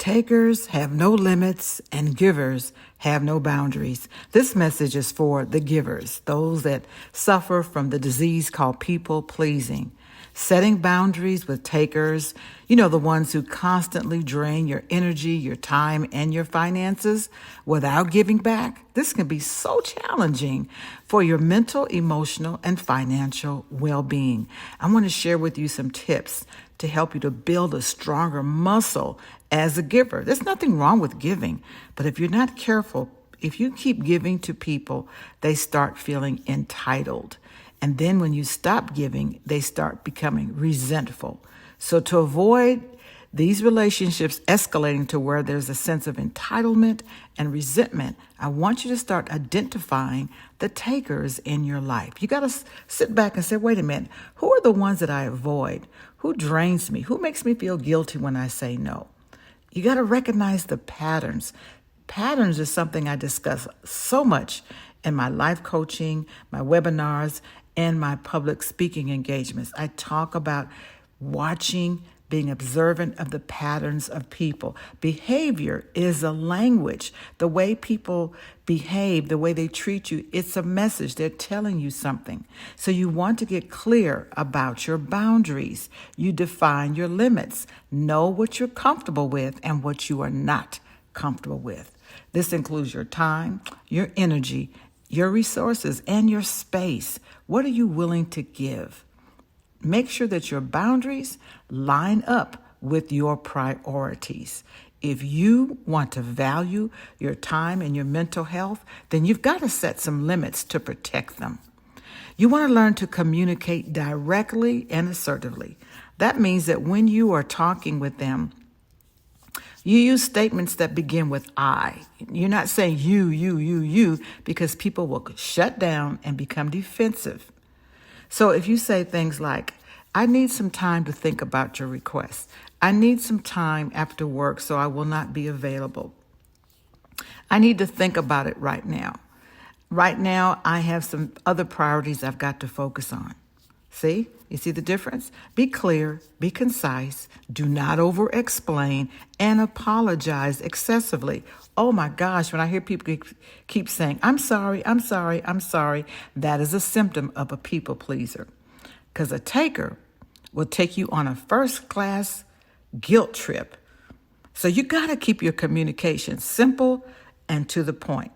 Takers have no limits and givers have no boundaries. This message is for the givers, those that suffer from the disease called people pleasing. Setting boundaries with takers, the ones who constantly drain your energy, your time, and your finances without giving back. This can be so challenging for your mental, emotional, and financial well-being. I want to share with you some tips to help you to build a stronger muscle as a giver. There's nothing wrong with giving, but if you're not careful, if you keep giving to people, they start feeling entitled. And then when you stop giving, they start becoming resentful. So to avoid these relationships escalating to where there's a sense of entitlement and resentment, I want you to start identifying the takers in your life. You got to sit back and say, wait a minute, who are the ones that I avoid? Who drains me? Who makes me feel guilty when I say no? You got to recognize the patterns. Patterns is something I discuss so much in my life coaching, my webinars, and my public speaking engagements. I talk about watching, being observant of the patterns of people. Behavior is a language. The way people behave, the way they treat you, it's a message. They're telling you something. So you want to get clear about your boundaries. You define your limits. Know what you're comfortable with and what you are not comfortable with. This includes your time, your energy, your resources, and your space. What are you willing to give? Make sure that your boundaries line up with your priorities. If you want to value your time and your mental health, then you've got to set some limits to protect them. You want to learn to communicate directly and assertively. That means that when you are talking with them, you use statements that begin with I. You're not saying you, because people will shut down and become defensive. So if you say things like, I need some time to think about your request. I need some time after work, so I will not be available. I need to think about it right now. Right now, I have some other priorities I've got to focus on. See? You see the difference? Be clear, be concise, do not over-explain, and apologize excessively. Oh my gosh, when I hear people keep saying, I'm sorry, that is a symptom of a people pleaser. Because a taker will take you on a first-class guilt trip. So you got to keep your communication simple and to the point.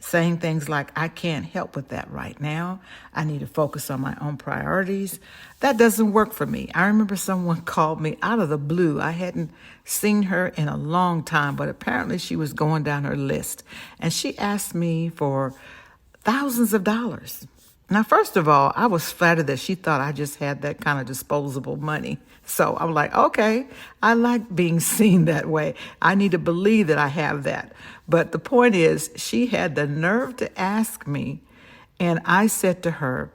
Saying things like, I can't help with that right now. I need to focus on my own priorities. That doesn't work for me. I remember someone called me out of the blue. I hadn't seen her in a long time, but apparently she was going down her list. And she asked me for thousands of dollars. Now, first of all, I was flattered that she thought I just had that kind of disposable money. So I'm like, okay, I like being seen that way. I need to believe that I have that. But the point is, she had the nerve to ask me, and I said to her,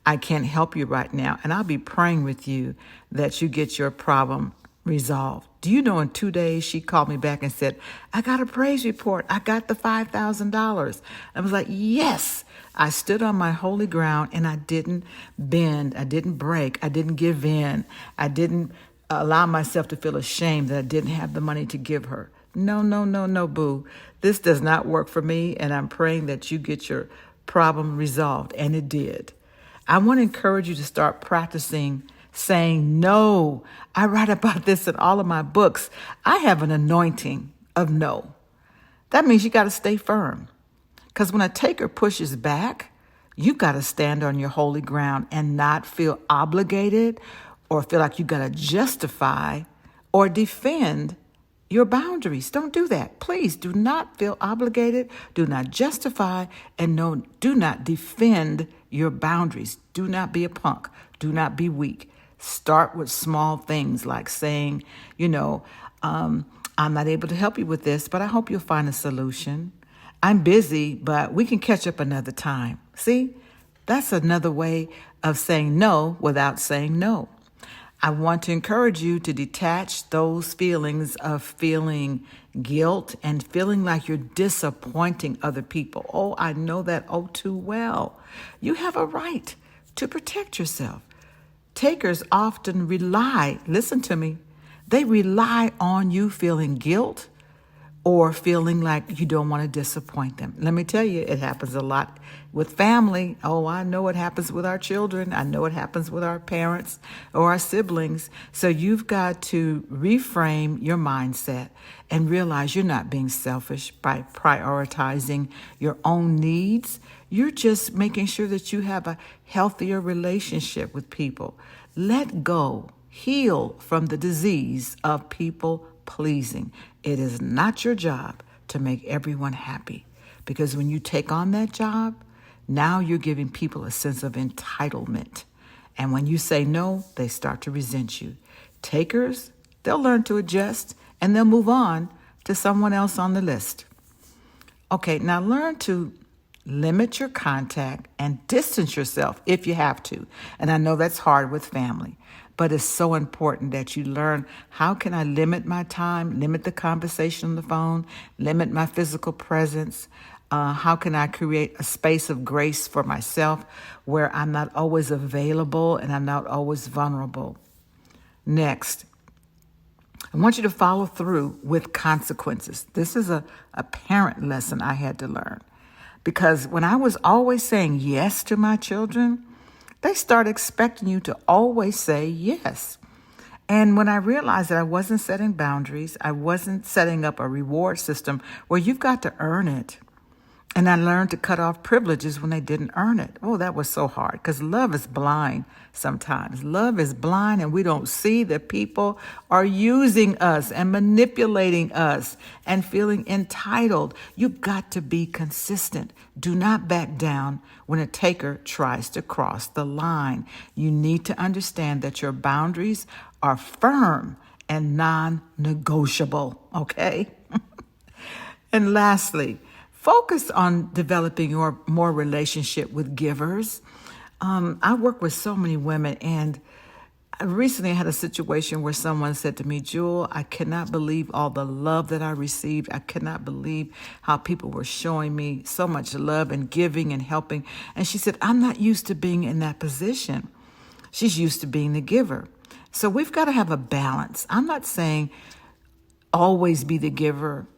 I can't help you right now, and I'll be praying with you that you get your problem resolved. Do you know in 2 days, she called me back and said, I got a praise report. I got the $5,000. I was like, yes. I stood on my holy ground and I didn't bend. I didn't break. I didn't give in. I didn't allow myself to feel ashamed that I didn't have the money to give her. No, boo. This does not work for me, and I'm praying that you get your problem resolved, and it did. I want to encourage you to start practicing saying no. I write about this in all of my books. I have an anointing of no. That means you got to stay firm. Because when a taker pushes back, you got to stand on your holy ground and not feel obligated or feel like you got to justify or defend your boundaries. Don't do that. Please do not feel obligated. Do not justify, and no, do not defend your boundaries. Do not be a punk. Do not be weak. Start with small things like saying, I'm not able to help you with this, but I hope you'll find a solution. I'm busy, but we can catch up another time. See, that's another way of saying no without saying no. I want to encourage you to detach those feelings of feeling guilt and feeling like you're disappointing other people. Oh, I know that oh too well. You have a right to protect yourself. Takers often rely, listen to me, They rely on you feeling guilt or feeling like you don't want to disappoint them. Let me tell you, it happens a lot with family. Oh, I know it happens with our children. I know it happens with our parents or our siblings. So you've got to reframe your mindset and realize you're not being selfish by prioritizing your own needs. You're just making sure that you have a healthier relationship with people. Let go, heal from the disease of people pleasing. It is not your job to make everyone happy, because when you take on that job, now you're giving people a sense of entitlement. And when you say no, they start to resent you. Takers, they'll learn to adjust and they'll move on to someone else on the list. Okay, now learn to limit your contact and distance yourself if you have to. And I know that's hard with family, but it's so important that you learn, how can I limit my time, limit the conversation on the phone, limit my physical presence? How can I create a space of grace for myself where I'm not always available and I'm not always vulnerable? Next, I want you to follow through with consequences. This is a parent lesson I had to learn. Because when I was always saying yes to my children, they start expecting you to always say yes. And when I realized that I wasn't setting boundaries, I wasn't setting up a reward system where you've got to earn it. And I learned to cut off privileges when they didn't earn it. Oh, that was so hard, because love is blind sometimes. Love is blind, and we don't see that people are using us and manipulating us and feeling entitled. You've got to be consistent. Do not back down when a taker tries to cross the line. You need to understand that your boundaries are firm and non-negotiable, okay? And lastly, focus on developing your more relationship with givers. I work with so many women, and I recently had a situation where someone said to me, Jewel, I cannot believe all the love that I received. I cannot believe how people were showing me so much love and giving and helping. And she said, I'm not used to being in that position. She's used to being the giver. So we've got to have a balance. I'm not saying always be the giver,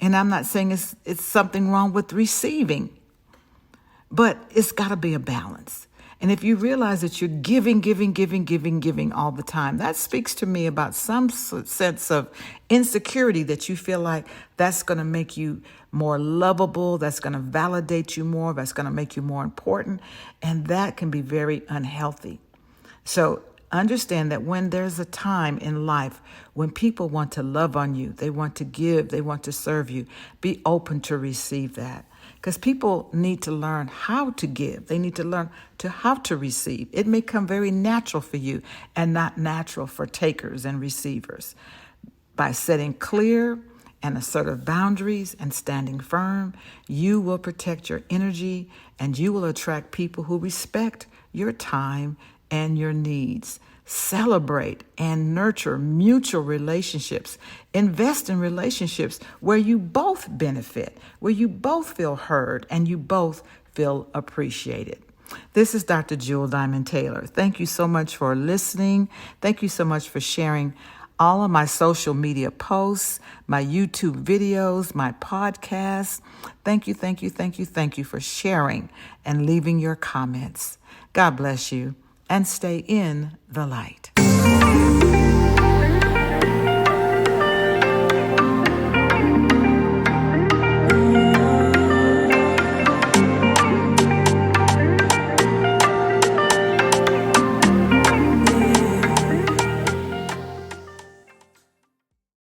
and I'm not saying it's something wrong with receiving, but it's got to be a balance. And if you realize that you're giving all the time, that speaks to me about some sense of insecurity, that you feel like that's going to make you more lovable, that's going to validate you more, that's going to make you more important. And that can be very unhealthy. So understand that when there's a time in life when people want to love on you, they want to give, they want to serve you, be open to receive that. Because people need to learn how to give. They need to learn how to receive. It may come very natural for you and not natural for takers and receivers. By setting clear and assertive boundaries and standing firm, you will protect your energy and you will attract people who respect your time and your needs. Celebrate and nurture mutual relationships. Invest in relationships where you both benefit, where you both feel heard and you both feel appreciated. This is Dr. Jewel Diamond Taylor. Thank you so much for listening. Thank you so much for sharing all of my social media posts, my YouTube videos, my podcasts. Thank you for sharing and leaving your comments. God bless you, and stay in the light.